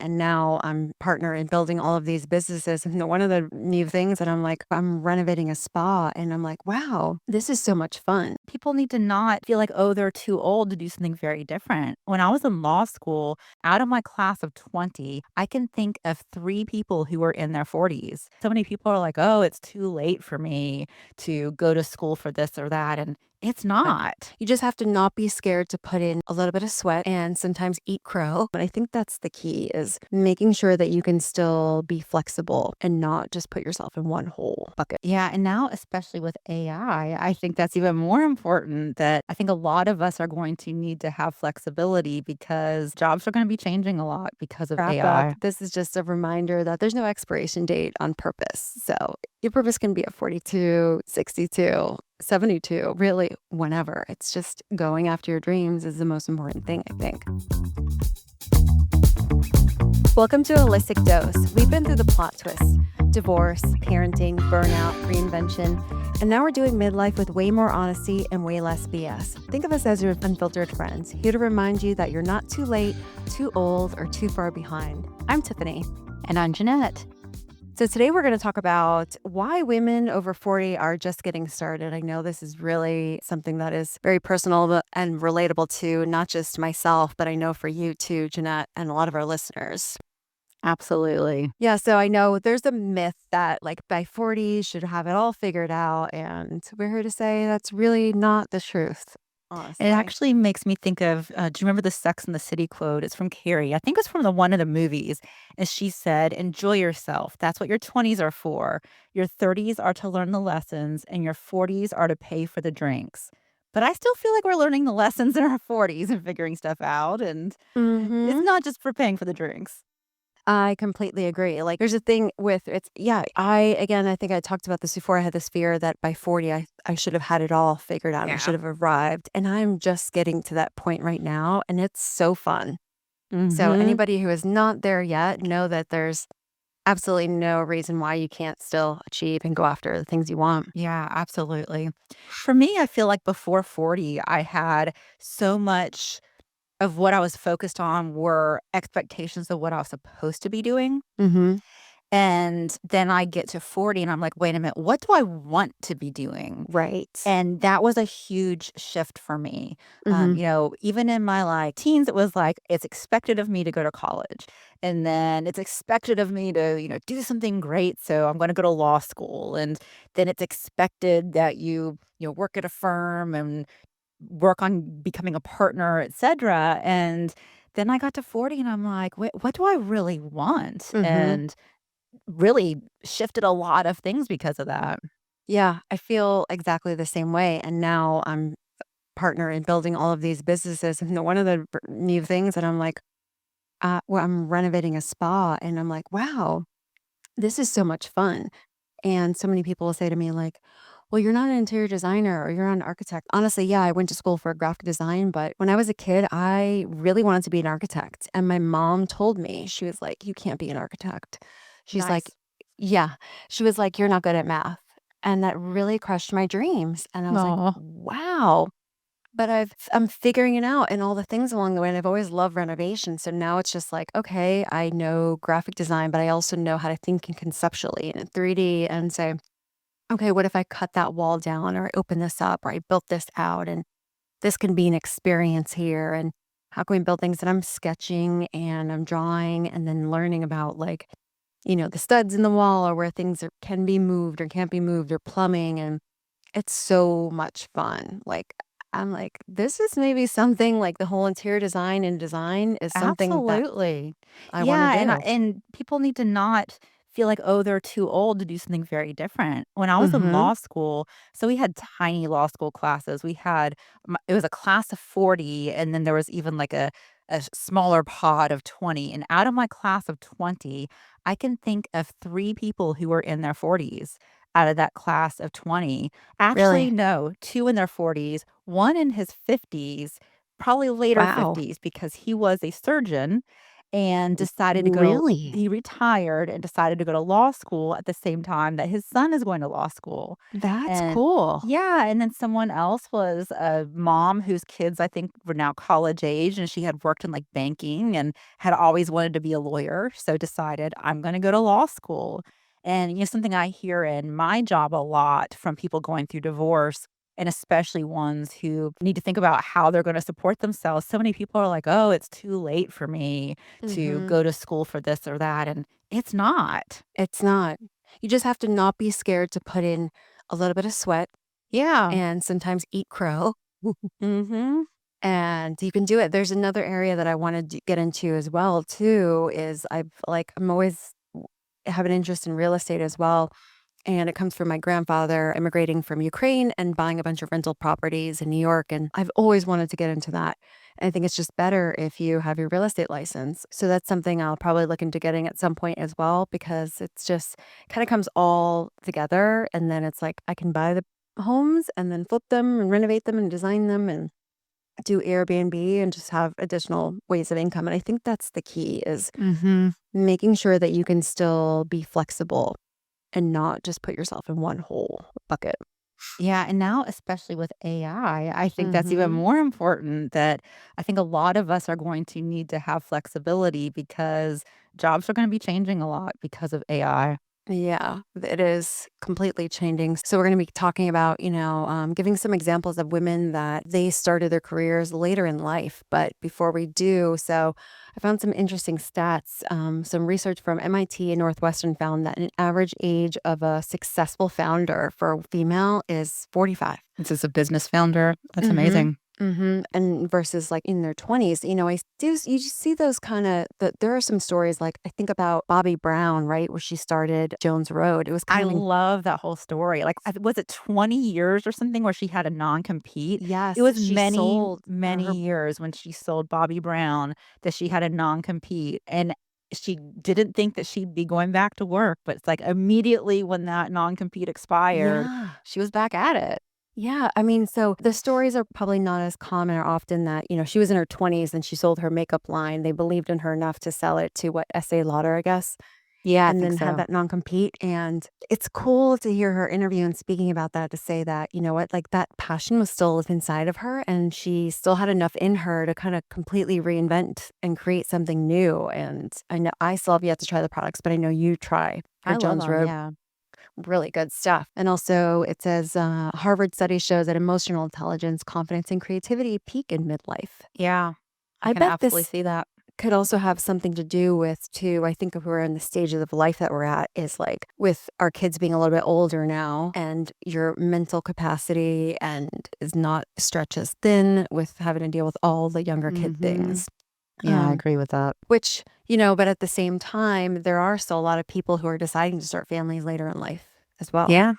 And now I'm partner in building all of these businesses. And one of the new things that I'm like, I'm renovating a spa and I'm like, wow, this is so much fun. People need to not feel like, oh, they're too old to do something very different. When I was in law school, out of my class of 20, I can think of 3 people who were in their 40s. So many people are like, oh, it's too late for me to go to school for this or that. And it's not. You just have to not be scared to put in a little bit of sweat and sometimes eat crow. But I think that's the key is making sure that you can still be flexible and not just put yourself in one whole bucket. Yeah, and now, especially with AI, I think that's even more important that I think a lot of us are going to need to have flexibility because jobs are going to be changing a lot because of Wrap up. AI. This is just a reminder that there's no expiration date on purpose. So your purpose can be at 42, 62, 72, really whenever. It's just going after your dreams is the most important thing, I think. Welcome to Holistic Dose. We've been through the plot twists, divorce, parenting, burnout, reinvention, and now we're doing midlife with way more honesty and way less BS. Think of us as your unfiltered friends, here to remind you that you're not too late, too old, or too far behind. I'm Tiffany. And I'm Jeanette. So today we're going to talk about why women over 40 are just getting started. I know this is really something that is very personal and relatable to not just myself, but I know for you too, Jeanette, and a lot of our listeners. Absolutely. Yeah, so I know there's a myth that like by 40 you should have it all figured out, and we're here to say that's really not the truth, It honestly. actually makes me think of, do you remember the Sex and the City quote? It's from Carrie. I think it's from the one of the movies. And she said, enjoy yourself. That's what your 20s are for. Your 30s are to learn the lessons, and your 40s are to pay for the drinks. But I still feel like we're learning the lessons in our 40s and figuring stuff out. And it's Mhm. not just for paying for the drinks. I completely agree. Like, there's a thing with it's yeah, I think I talked about this before. I had this fear that by 40, I should have had it all figured out. I should Yeah. have arrived. And I'm just getting to that point right now. And it's so fun. So, Hmm. anybody who is not there yet, know that there's absolutely no reason why you can't still achieve and go after the things you want. Yeah, absolutely. For me, I feel like before 40, I had so much of what I was focused on were expectations of what I was supposed to be doing. Hmm. And then I get to 40 and I'm like, wait a minute, what do I want to be doing? Right. And that was a huge shift for me. Hmm. Even in my like teens, it was like, it's expected of me to go to college. And then it's expected of me to, do something great. So I'm going to go to law school. And then it's expected that you work at a firm and work on becoming a partner, etcetera. And then I got to 40 and I'm like, wait, what do I really want? Hmm. And really shifted a lot of things because of that. Yeah, I feel exactly the same way. And now I'm partner in building all of these businesses. And one of the new things that I'm like, well, I'm renovating a spa, and I'm like, wow, this is so much fun. And so many people will say to me, like, well, you're not an interior designer or you're not an architect. Honestly, yeah, I went to school for graphic design, but when I was a kid, I really wanted to be an architect. And my mom told me, she was like, you can't be an architect. She's like, Nice. yeah, she was like, you're not good at math. And that really crushed my dreams. And I was like, Oh, wow. But I'm figuring it out and all the things along the way, and I've always loved renovation, so now it's just like, okay, I know graphic design, but I also know how to think in conceptually and in 3D and say, "Okay, what if I cut that wall down or I open this up or I built this out and this can be an experience here, and how can we build things that I'm sketching and I'm drawing and then learning about, like, the studs in the wall or where things can be moved or can't be moved or plumbing, and it's so much fun. Like, I'm like, this is maybe something like the whole interior design and design is something that absolutely. I wanna Yeah, do. and people need to not feel like, oh, they're too old to do something very different. When I was in Mhm. law school, so we had tiny law school classes. We had it was a class of 40, and then there was even like a smaller pod of 20. And out of my class of 20, I can think of 3 people who were in their 40s out of that class of 20. Actually, Really? no, 2 in their 40s, one in his 50s, probably later Wow. 50s because he was a surgeon and decided to go Really? he retired and decided to go to law school at the same time that his son is going to law school. That's And cool. yeah, and then someone else was a mom whose kids I think were now college age, and she had worked in like banking and had always wanted to be a lawyer, so decided I'm going to go to law school. And something I hear in my job a lot from people going through divorce, and especially ones who need to think about how they're going to support themselves. So many people are like, "Oh, it's too late for me to Mhm. go to school for this or that." And it's not. It's not. You just have to not be scared to put in a little bit of sweat Yeah. and sometimes eat crow, Mhm. and you can do it. There's another area that I wanna get into as well too, is I'm always have an interest in real estate as well. And it comes from my grandfather immigrating from Ukraine and buying a bunch of rental properties in New York. And I've always wanted to get into that. And I think it's just better if you have your real estate license. So that's something I'll probably look into getting at some point as well, because it's just kind of comes all together. And then it's like I can buy the homes and then flip them and renovate them and design them and do Airbnb and just have additional ways of income. And I think that's the key is Mhm. making sure that you can still be flexible and not just put yourself in one whole bucket. Yeah, and now especially with AI, I think that's even Mhm. more important that I think a lot of us are going to need to have flexibility because jobs are gonna be changing a lot because of AI. Yeah, it is completely changing. So we're going to be talking about, giving some examples of women that they started their careers later in life. But before we do, so I found some interesting stats. Some research from MIT and Northwestern found that an average age of a successful founder for a female is 45. This is a business founder. That's Mhm. amazing. Mhm, and versus, like, in their 20s, I do you just see those kinda there are some stories, like, I think about Bobbi Brown, right, where she started Jones Road. It was I kind of love that whole story. Like, was it 20 years or something where she had a non-compete? It yes, was she many, sold many her years when she sold Bobby Brown that she had a non-compete, and she didn't think that she'd be going back to work, but it's like immediately when that non-compete expired, yeah. she was back at it. Yeah, I mean, so the stories are probably not as common or often that, she was in her 20s and she sold her makeup line. They believed in her enough to sell it to what, Estee Lauder, I guess? Yeah, I And think then have so. that non-compete, and it's cool to hear her interview and speaking about that to say that, you know what, like, that passion was still inside of her, and she still had enough in her to kinda completely reinvent and create something new, and I know I still have yet to try the products, but I know you try her I love Jones them. Road. Yeah. Really good stuff, and also it says, Harvard study shows that emotional intelligence, confidence, and creativity peak in midlife. Yeah. I I can bet absolutely this see that. could also have something to do with too, I think if we're in the stages of life that we're at is like with our kids being a little bit older now and your mental capacity and is not stretched as thin with having to deal with all the younger kid Mhm. things. Yeah, I Um, agree with that. which, but at the same time, there are still a lot of people who are deciding to start families later in life as well. Yeah.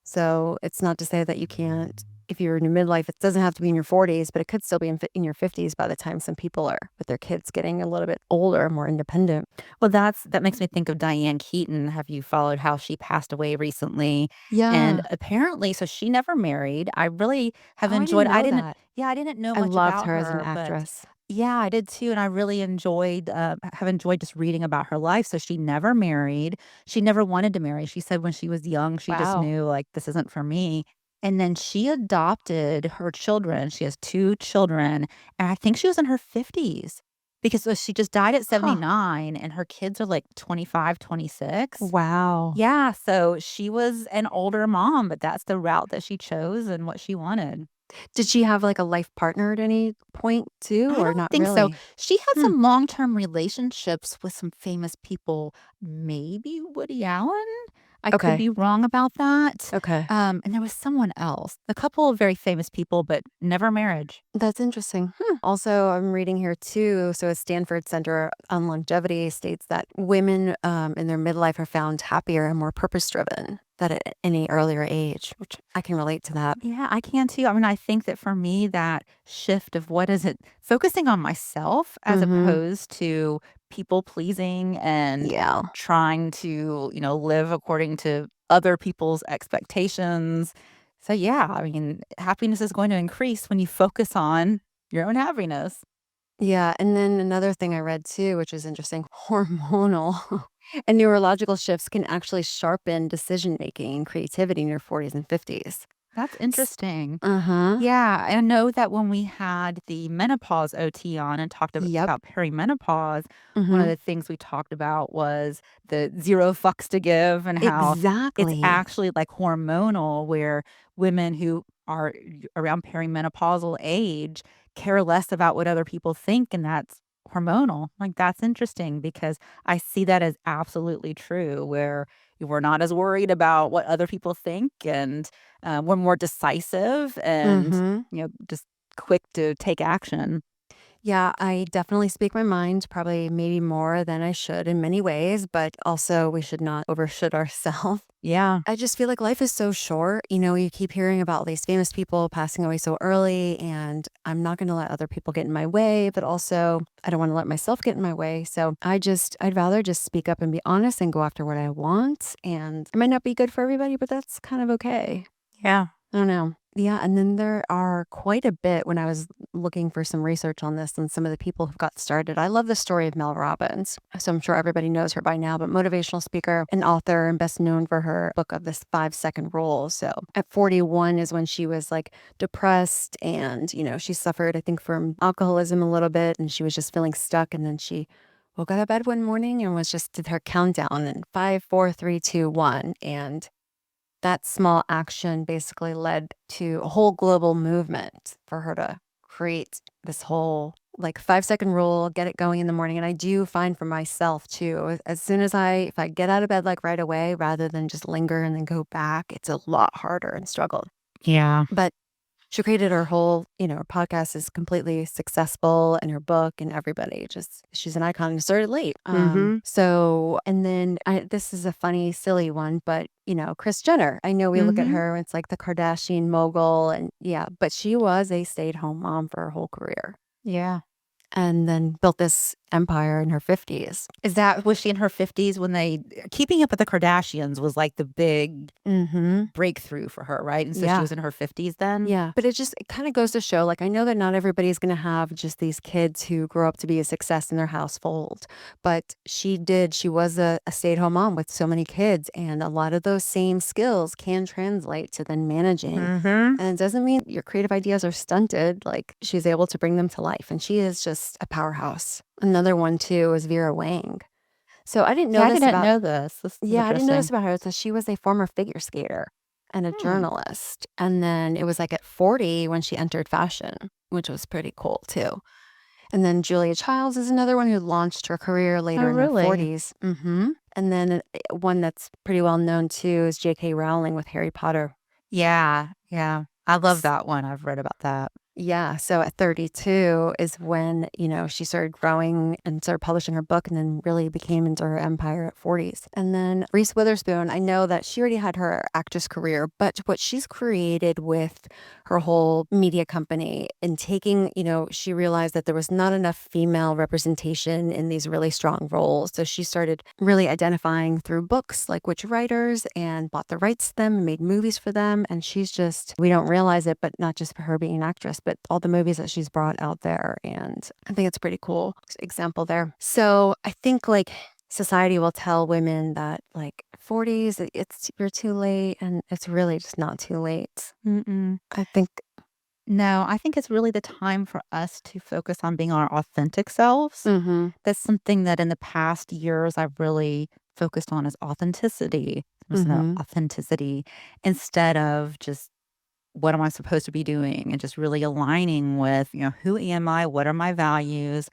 So, it's not to say that you can't if you're in your midlife, it doesn't have to be in your 40s, but it could still be in your 50s by the time some people are with their kids getting a little bit older, more independent. Well, that makes me think of Diane Keaton. Have you followed how she passed away recently? And Yeah. apparently so she never married. I really have Oh, I didn't enjoyed know that. I didn't know I much loved about her as an her, but actress. yeah, I did too, and I really have enjoyed just reading about her life. So she never married. She never wanted to marry. She said when she was young, she just Wow. knew, like, "This isn't for me." And then she adopted her children. She has 2 children, and I think she was in her 50s because, she just died at Huh. 79 and her kids are, like, 25, 26. Wow. Yeah, so she was an older mom, but that's the route that she chose and what she wanted. Did she have, like, a life partner at any point too, I or don't not think so. really? She had Hmm. some long-term relationships with some famous people, maybe Woody Allen? I could Okay. be wrong about that. Okay. And there was someone else, a couple of very famous people, but never marriage. That's interesting. Hmm. Also, I'm reading here too. So, a Stanford Center on Longevity states that women in their midlife are found happier and more purpose driven than at any earlier age, which I can relate to that. Yeah, I can too. I mean, I think that for me, that shift of what is it, focusing on myself as Hmm. opposed to people pleasing and Yeah. trying to, live according to other people's expectations. So, yeah, I mean, happiness is going to increase when you focus on your own happiness. Yeah, and then another thing I read too, which is interesting, hormonal and neurological shifts can actually sharpen decision making and creativity in your 40s and 50s. That's interesting. Uh-huh. Yeah, I know that when we had the menopause OT on and talked Yep. about perimenopause, one of Mhm. the things we talked about was the zero fucks to give and how it's Exactly. actually like hormonal, where women who are around perimenopausal age care less about what other people think, and that's hormonal. Like, that's interesting because I see that as absolutely true, where we're not as worried about what other people think, and we're more decisive and, Mhm. just quick to take action. Yeah, I definitely speak my mind, probably maybe more than I should in many ways, but also we should not overshoot ourselves. Yeah. I just feel like life is so short. You keep hearing about all these famous people passing away so early, and I'm not going to let other people get in my way, but also I don't want to let myself get in my way. So I'd rather just speak up and be honest and go after what I want. And it might not be good for everybody, but that's kind of okay. Yeah. I don't know. Yeah, and then there are quite a bit when I was looking for some research on this and some of the people who got started. I love the story of Mel Robbins. So I'm sure everybody knows her by now, but motivational speaker and author and best known for her book of this 5-second rule. So at 41 is when she was like depressed and, she suffered, I think, from alcoholism a little bit and she was just feeling stuck. And then she woke out of bed one morning and was just did her countdown and 5, 4, 3, 2, 1. And that small action basically led to a whole global movement for her to create this whole like 5-second rule, get it going in the morning. And I do find for myself too, as soon as if I get out of bed like right away, rather than just linger and then go back, it's a lot harder and struggle. Yeah. But she created her whole, her podcast is completely successful and her book and everybody just, she's an icon and started late. Mhm. So, and then this is a funny, silly one, but Kris Jenner, I know we look at Mhm. her, it's like the Kardashian mogul and yeah, but she was a stay-at-home mom for her whole career Yeah. and then built this empire in her 50s. Was she in her 50s when they Keeping Up with the Kardashians was, like, the big Mhm. breakthrough for her, right? And so she Yeah. was in her 50s then? Yeah, but it kinda goes to show, like, I know that not everybody's gonna have just these kids who grow up to be a success in their household, but she was a stay-at-home mom with so many kids, and a lot of those same skills can translate to then managing, Mhm. and it doesn't mean your creative ideas are stunted, like, she's able to bring them to life, and she is just a powerhouse. Another one too is Vera Wang. So I didn't know Yeah, I this didn't about know this. This is yeah, I didn't know this interesting. about her, so she was a former figure skater and a Hmm. journalist, and then it was, like, at 40 when she entered fashion, which was pretty cool too. And then Julia Childs is another one who launched her career Oh, later in her really? 40s. Mhm. And then, one that's pretty well known too is J.K. Rowling with Harry Potter. Yeah, yeah. I love that one. I've read about that. Yeah, so at 32 is when, she started growing and started publishing her book and then really became into her empire at 40s. And then Reese Witherspoon, I know that she already had her actress career, but what she's created with her whole media company and taking, she realized that there was not enough female representation in these really strong roles. So she started really identifying through books like which writers and bought the rights to them and made movies for them. And she's just, we don't realize it, but not just for her being an actress, but all the movies that she's brought out there. And I think it's a pretty cool example there. So I think like society will tell women that like 40s, you're too late. And it's really just not too late. Mm-mm. I think, No, I think it's really the time for us to focus on being our authentic selves. mm-hmm, That's something that in the past years I've really focused on is authenticity. There's no mm-hmm, authenticity instead of just what am I supposed to be doing and just really aligning with, who am I? What are my values?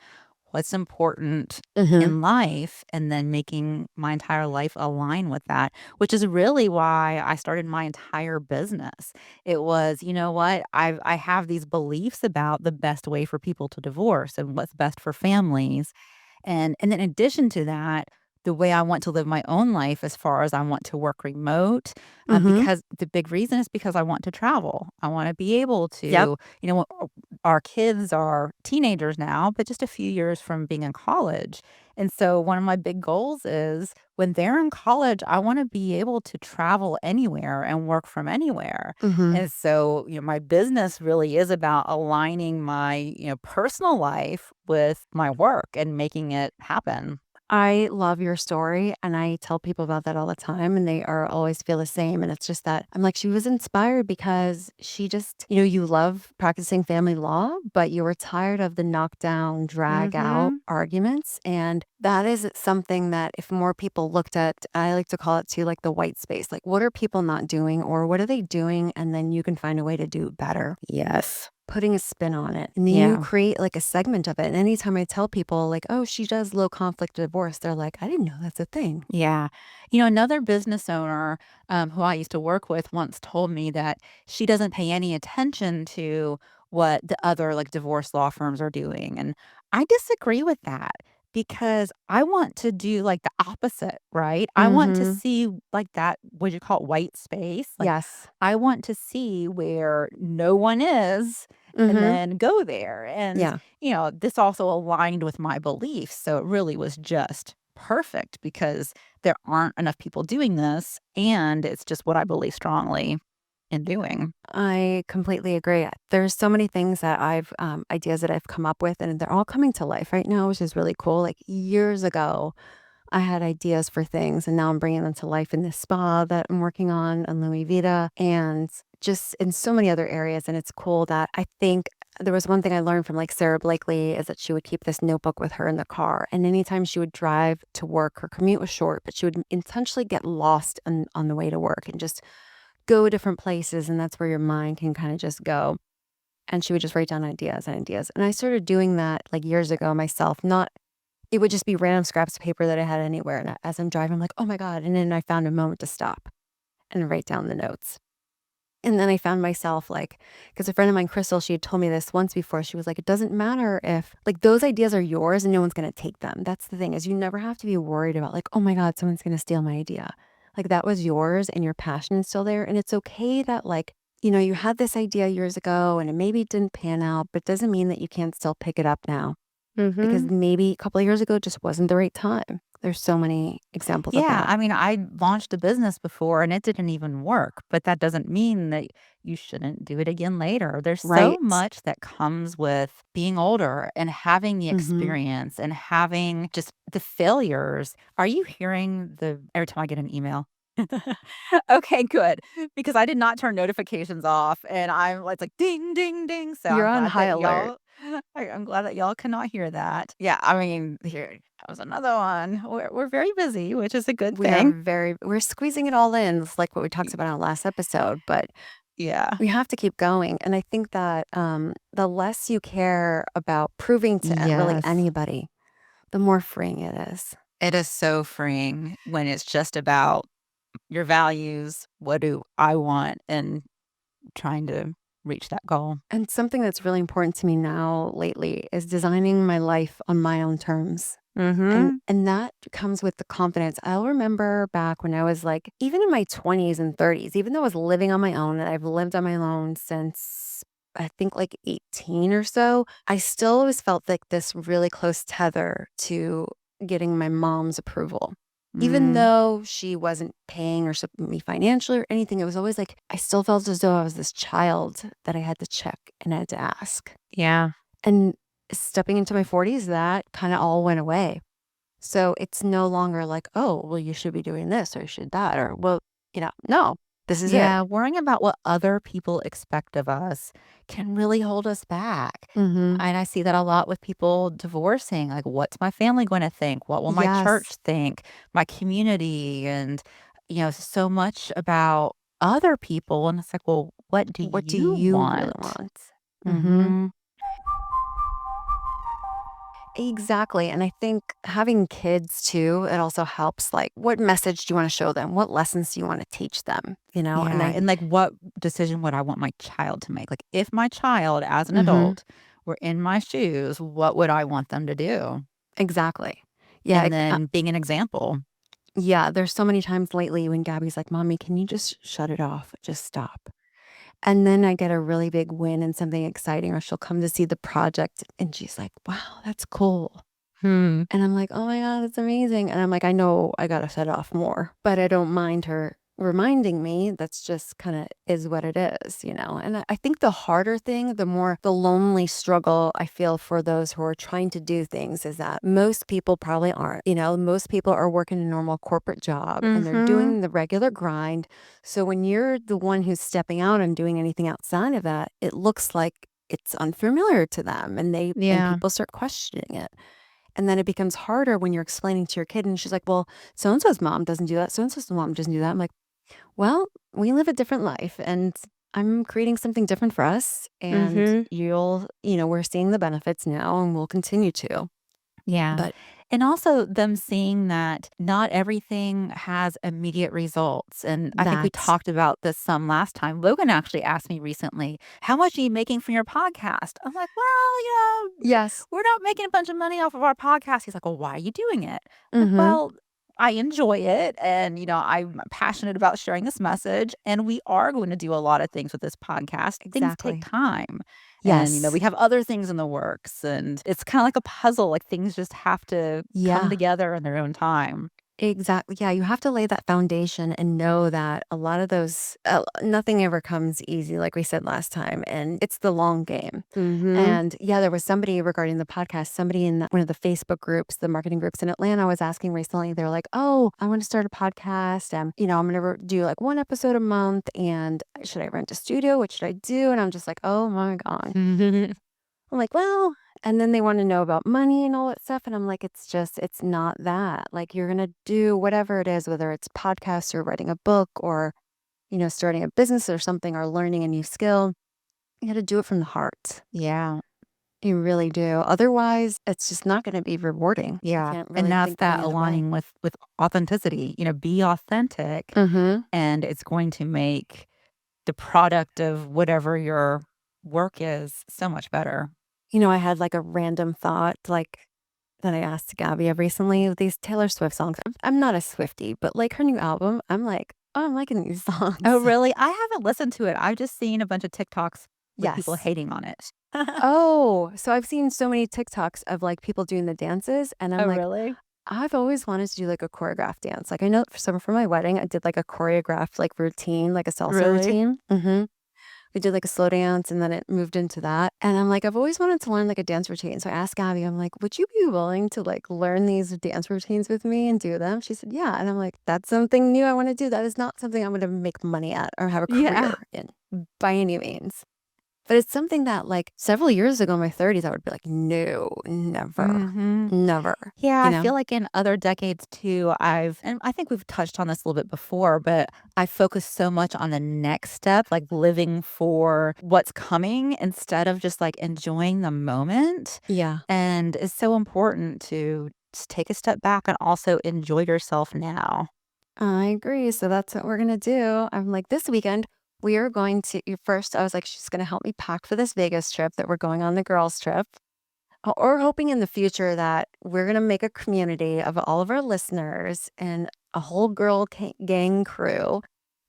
What's important mm-hmm, in life? And then making my entire life align with that, which is really why I started my entire business. It was, you know what? I have these beliefs about the best way for people to divorce and what's best for families. And then in addition to that, the way I want to live my own life as far as I want to work remote, Mhm. because the big reason is because I want to travel. I wanna be able Yep. to our kids are teenagers now, but just a few years from being in college, and so one of my big goals is when they're in college, I wanna be able to travel anywhere and work from anywhere. Mhm. And so, my business really is about aligning my, personal life with my work and making it happen. I love your story, and I tell people about that all the time, and they are always feel the same, and it's just that I'm like, she was inspired because she just you love practicing family law, but you were tired of the knockdown, drag out Mhm. arguments, and that is something that if more people looked at, I like to call it too, like the white space. Like, what are people not doing, or what are they doing? And then you can find a way to do it better. Yes. Putting a spin on it, and then you Yeah. create, like, a segment of it, and anytime I tell people, like, "Oh, she does low conflict divorce," they're like, "I didn't know that's a thing." Yeah. Another business owner, who I used to work with once told me that she doesn't pay any attention to what the other, like, divorce law firms are doing, and I disagree with that because I want to do, like, the opposite, right? I want to Mhm. see, like, that what you call it, white space, like, Yes. I want to see where no one is and Mhm. then go there, and, Yeah. this also aligned with my beliefs, so it really was just perfect because there aren't enough people doing this, and it's just what I believe strongly in doing. I completely agree. There's so many things that ideas that I've come up with, and they're all coming to life right now, which is really cool. Like, years ago, I had ideas for things, and now I'm bringing them to life in this spa that I'm working on Louis Vita, and just in so many other areas. And it's cool that I think there was one thing I learned from like Sarah Blakely is that she would keep this notebook with her in the car. And anytime she would drive to work, her commute was short, but she would intentionally get lost on the way to work and just go different places. And that's where your mind can kind of just go. And she would just write down ideas and ideas. And I started doing that like years ago myself, not it would just be random scraps of paper that I had anywhere, and as I'm driving, I'm like, "Oh my god," and then I found a moment to stop and write down the notes. And then I found myself like, because a friend of mine, Crystal, she had told me this once before, she was like, "It doesn't matter if like, those ideas are yours and no one's gonna take them." That's the thing is you never have to be worried about like, "Oh my god, someone's gonna steal my idea." Like, that was yours and your passion is still there, and it's okay that, like, you had this idea years ago and it maybe didn't pan out, but it doesn't mean that you can't still pick it up now. Because Mhm. maybe a couple of years ago just wasn't the right time. There's so many examples of Yeah, that. I mean, I launched a business before and it didn't even work, but that doesn't mean that you shouldn't do it again later. There's so Right. much that comes with being older and having the Mhm. experience and having just the failures. Are you hearing the every time I get an email? Okay, good. Because I did not turn notifications off and it's like ding, ding, ding. So You're on high alert. I'm glad that y'all cannot hear that. Yeah, I mean, here that was another one. We're very busy, which is a good thing. We're squeezing it all in. It's like what we talked about in our last episode, but Yeah. we have to keep going. And I think that, the less you care about proving to really Yes. anybody, the more freeing it is. It is so freeing when it's just about your values, what do I want, and trying to reach that goal. And something that's really important to me now lately is designing my life on my own terms. And Mhm. and that comes with the confidence. I'll remember back when I was like, even in my 20s and 30s, even though I was living on my own and I've lived on my own since I think like 18 or so, I still always felt like this really close tether to getting my mom's approval. Even Mm. though she wasn't paying or supporting me financially or anything, it was always like I still felt as though I was this child that I had to check and I had to ask. Yeah. And stepping into my 40s, that kind of all went away. So it's no longer like, "Oh, well, you should be doing this or you should that," or, well, no, this is it. Yeah, worrying about what other people expect of us can really hold us back. Mhm. And I see that a lot with people divorcing. Like, what's my family going to think? What will my Yes. church think? My community? And, so much about other people. And it's like, well, what do What do you you really want? want? Mhm. Hmm. Exactly, and I think having kids too, it also helps, like, what message do you wanna show them? What lessons do you wanna teach them, And Yeah. I And like, what decision would I want my child to make? Like, if my child as an Mhm. adult were in my shoes, what would I want them to do? Exactly. Yeah, and then being an example. yeah, there's so many times lately when Gabby's like, "Mommy, can you just shut it off? Just stop." And then I get a really big win and something exciting, or she'll come to see the project and she's like, "Wow, that's cool." Hmm. And I'm like, "Oh my god, that's amazing." And I'm like, "I know I gotta shut off more," but I don't mind her reminding me. That's just kinda is what it is, you know? And I think the harder thing, the more the lonely struggle I feel for those who are trying to do things is that most people probably aren't, you know? Most people are working a normal corporate job and they're Mhm. doing the regular grind. So when you're the one who's stepping out and doing anything outside of that, it looks like it's unfamiliar to them and Yeah. people start questioning it. And then it becomes harder when you're explaining to your kid and she's like, "Well, so and so's mom doesn't do that. So and so's mom doesn't do that." I'm like, "Well, we live a different life and I'm creating something different for us and Mhm. we're seeing the benefits now and we'll continue to." Yeah. But And also them seeing that not everything has immediate results. And I think we that's talked about this some last time. Logan actually asked me recently, "How much are you making from your podcast?" I'm like, "Well, yes. we're not making a bunch of money off of our podcast." He's like, "Well, why are you doing it?" Like, Mhm. "Well, I enjoy it. And, I'm passionate about sharing this message. And we are going to do a lot of things with this podcast. Things take Exactly. time. And, we Yes. have other things in the works, and it's kinda like a puzzle, like, things just have to come Yeah. together in their own time." Exactly. Yeah, you have to lay that foundation and know that a lot of those nothing ever comes easy like we said last time, and it's the long game. Mhm. And yeah, there was somebody regarding the podcast, somebody in one of the Facebook groups, the marketing groups in Atlanta was asking recently. They're like, "Oh, I want to start a podcast. I'm going to do like one episode a month. And should I rent a studio? What should I do?" And I'm just like, "Oh my God." I'm like, "Well," and then they want to know about money and all that stuff. And I'm like, it's not that. Like, you're going to do whatever it is, whether it's podcasts or writing a book or, starting a business or something or learning a new skill. You got to do it from the heart. Yeah, You really do. Otherwise, it's just not gonna be rewarding. I yeah, can't and really that's think of that any other way. aligning with authenticity, be authentic, Mhm. and it's going to make the product of whatever your work is so much better. I had, like, a random thought, like, that I asked Gabby of recently with these Taylor Swift songs. I'm not a Swiftie, but, like, her new album, I'm like, "Oh, I'm liking these Oh, songs." really? I haven't listened to it. I've just seen a bunch of TikToks with people Yes. hating on it. Oh, so I've seen so many TikToks of, like, people doing the dances, and I'm Oh, like, really? I've always wanted to do, like, a choreographed dance. Like, I know for my wedding, I did, like, a choreographed, like, routine, like a salsa Really? routine. Mhm. We did like a slow dance and then it moved into that. And I'm like, I've always wanted to learn like a dance routine. So I asked Gabby, I'm like, would you be willing to like learn these dance routines with me and do them? She said, yeah. And I'm like, that's something new I want to do. That is not something I'm going to make money at or have a Yeah. career in by any means. But it's something that like several years ago in my 30s, I would be like, no, never, Mhm. never, Yeah, you I know? feel like in other decades too, and I think we've touched on this a little bit before, but I focus so much on the next step, like living for what's coming instead of just like enjoying the moment. Yeah, And it's so important to just take a step back and also enjoy yourself now. I agree. So that's what we're going to do. I'm like, this weekend, we are going to, first, I was like, she's going to help me pack for this Vegas trip that we're going on the girls' trip. Or hoping in the future that we're going to make a community of all of our listeners and a whole gang crew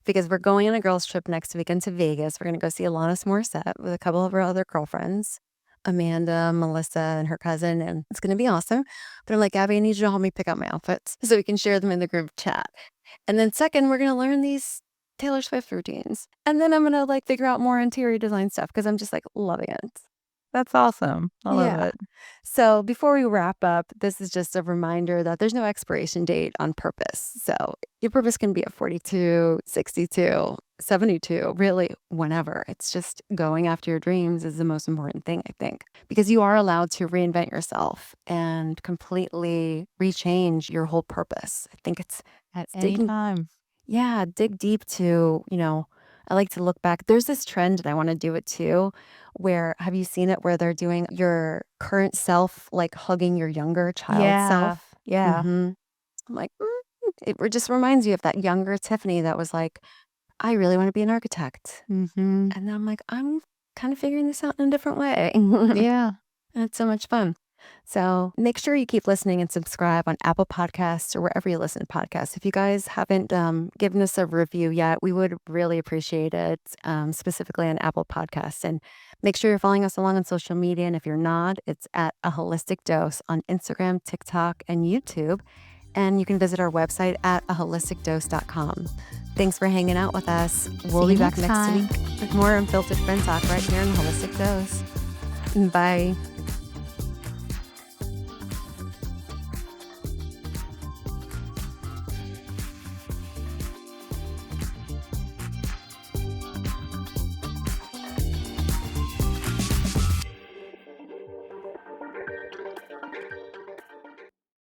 because we're going on a girls' trip next weekend to Vegas. We're going to go see Alanis Morissette with a couple of our other girlfriends, Amanda, Melissa, and her cousin. And it's going to be awesome. But I'm like, Gabby, I need you to help me pick out my outfits so we can share them in the group chat. And then, second, we're going to learn these Taylor Swift routines. And then I'm going to like figure out more interior design stuff because I'm just like loving it. That's awesome. I love Yeah. it. So before we wrap up, this is just a reminder that there's no expiration date on purpose. So your purpose can be at 42, 62, 72, really whenever. It's just going after your dreams is the most important thing, I think, because you are allowed to reinvent yourself and completely rechange your whole purpose. I think At it's any digging, time. yeah, dig deep to, I like to look back. There's this trend, and I want to do it too, where have you seen it where they're doing your current self, like hugging your younger child Yeah. self? Yeah. Mm-hmm. I'm like, just reminds you of that younger Tiffany that was like, I really want to be an architect. Mhm. And then I'm like, I'm kind of figuring this out in a different way. And Yeah. it's so much fun. So make sure you keep listening and subscribe on Apple Podcasts or wherever you listen to podcasts. If you guys haven't given us a review yet, we would really appreciate it, specifically on Apple Podcasts. And make sure you're following us along on social media. And if you're not, it's at A Holistic Dose on Instagram, TikTok, and YouTube. And you can visit our website at aholisticdose.com. Thanks for hanging out with us. We'll See be you back next next time. week with more Unfiltered Friend Talk right here on The Holistic Dose. Bye.